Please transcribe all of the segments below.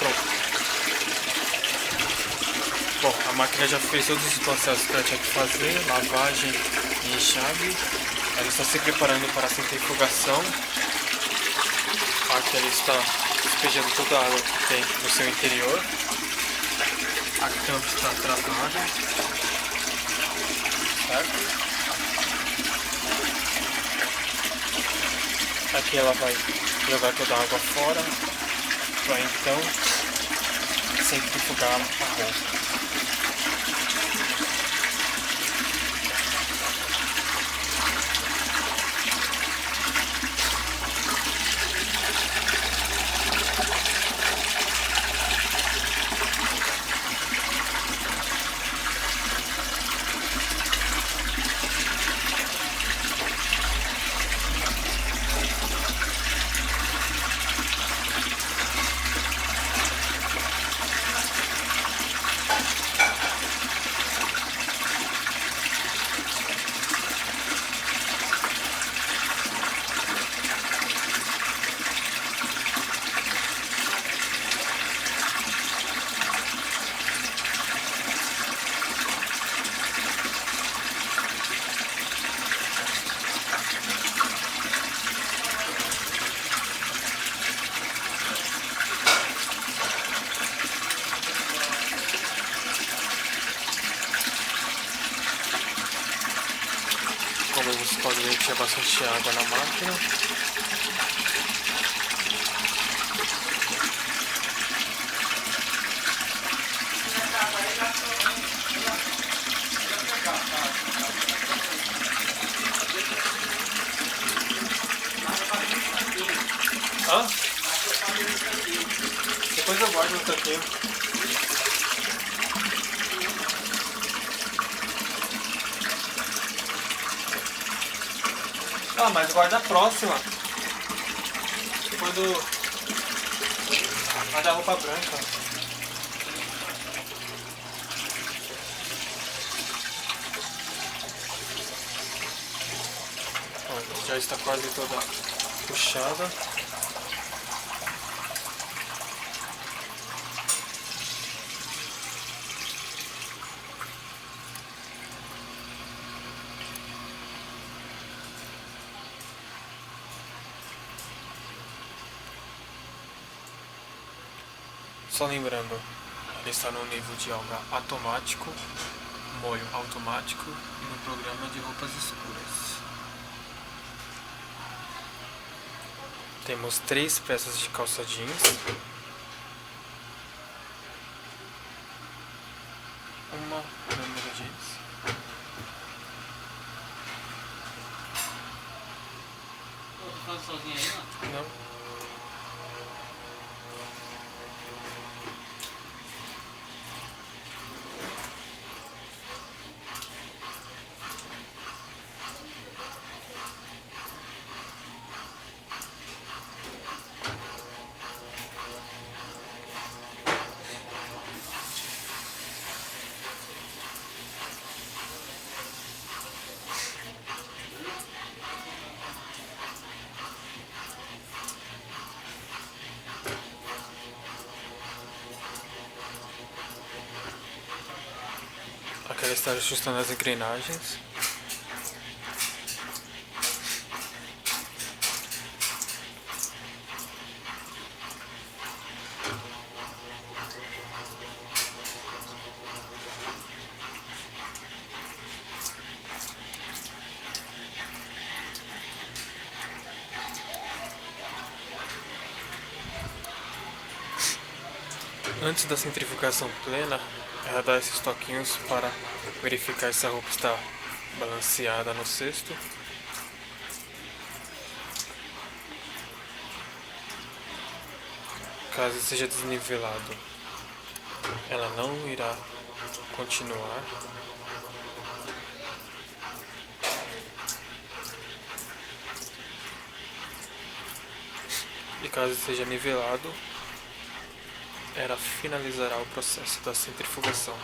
Pronto. Bom, a máquina já fez todos os processos que ela tinha que fazer, lavagem e enxágue. Ela está se preparando para a centrifugação. Aqui ela está despejando toda a água que tem no seu interior. A tampa está travada, certo? Aqui ela vai jogar toda a água fora para então centrifugar a roupa. Como vocês podem ver, tinha bastante água na máquina. Hã? Depois eu guardo no tanquinho. Ah, mas guarda a próxima. Quando... Guarda a roupa branca. Ó, já está quase toda puxada. Só lembrando, ele está no nível de alga automático, molho automático e no programa de roupas escuras. Temos 3 peças de calça jeans, uma bermuda jeans, Tá sozinho aí, ó? não, aqui ela está ajustando as engrenagens. Antes da centrifugação plena, ela dá esses toquinhos para verificar se a roupa está balanceada no cesto. Caso seja desnivelado, ela não irá continuar. E caso seja nivelado, ela finalizará o processo da centrifugação.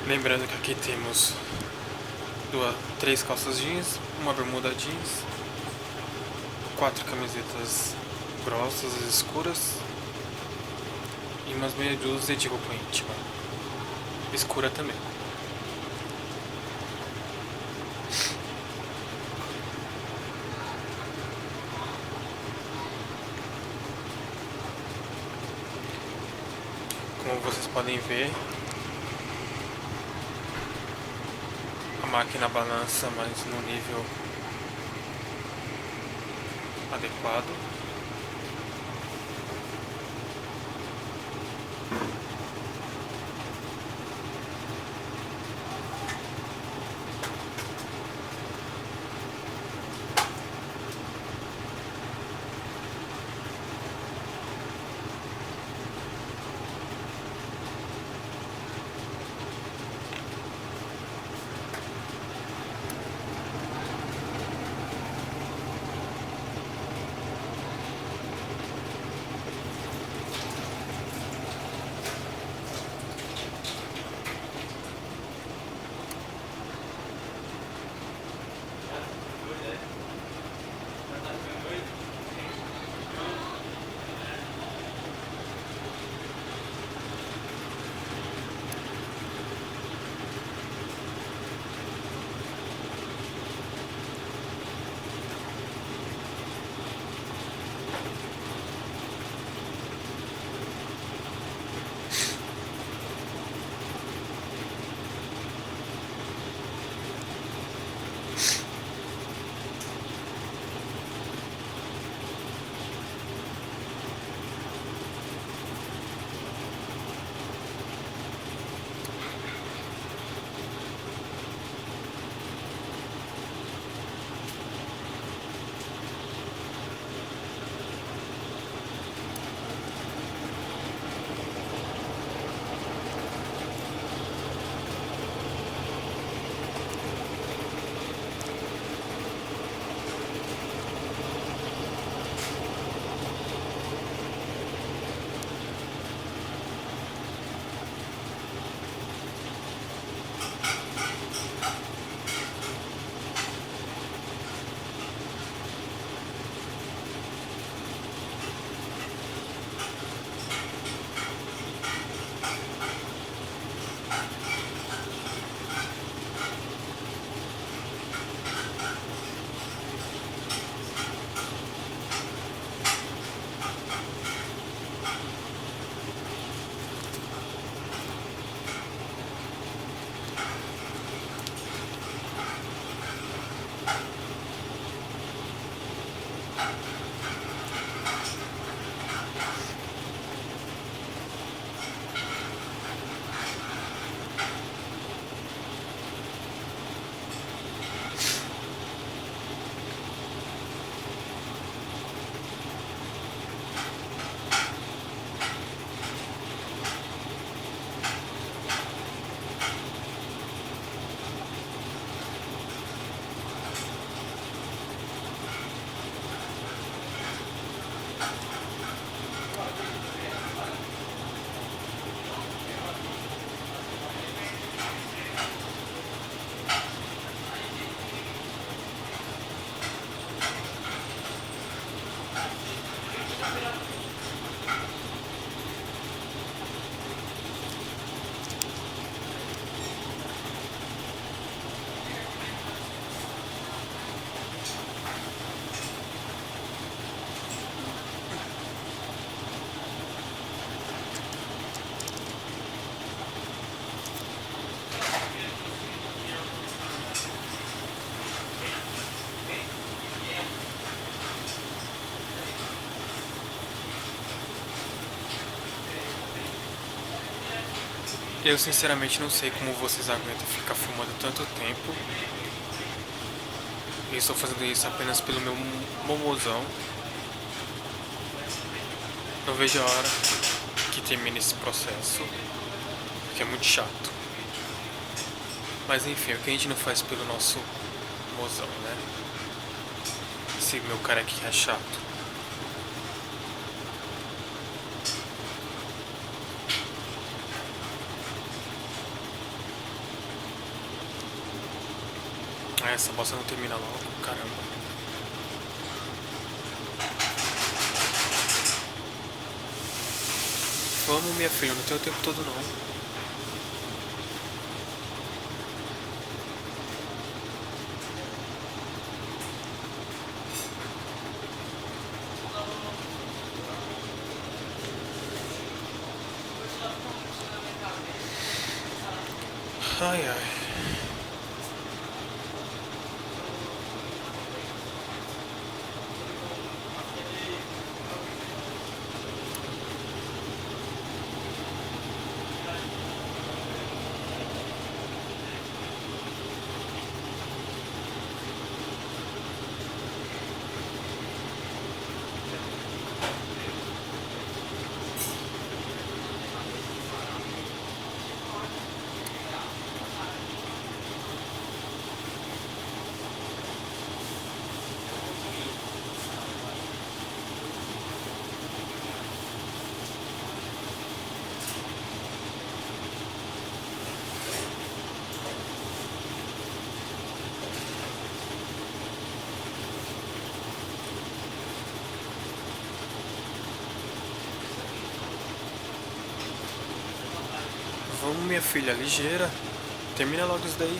Lembrando que aqui temos três calças jeans, uma bermuda jeans, 4 camisetas grossas e escuras e umas meia dúzia de roupa íntima, escura também. Como vocês podem ver, a máquina balança, mas no nível adequado. Eu sinceramente não sei como vocês aguentam ficar fumando tanto tempo. Eu estou fazendo isso apenas pelo meu momozão. Não vejo a hora que termine esse processo, porque é muito chato. Mas enfim, o que a gente não faz pelo nosso mozão, né? Esse meu cara aqui é chato. Essa bosta não termina logo, caramba. Vamos, minha filha, não tem o tempo todo não. Ai, ai. Vamos, minha filha, ligeira. Termina logo isso daí.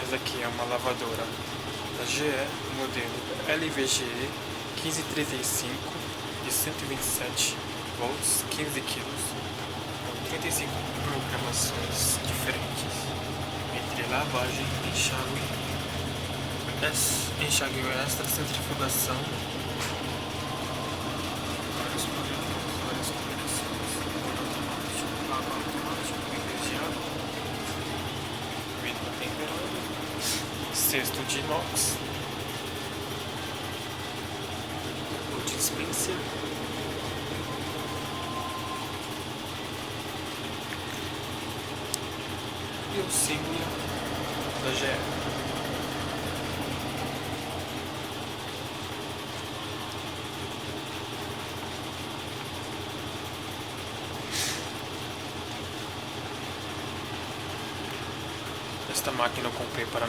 Essa aqui é uma lavadora da GE, modelo LVGE 1535 de 127 volts, 15 kg, com 35 programações diferentes, entre lavagem, enxágue extra, centrifugação, vários programas, várias combinações, automático, água automático, em vez de água, vidro temperado, cesto de inox, o dispenser, e o símbolo da GE. Esta máquina eu comprei para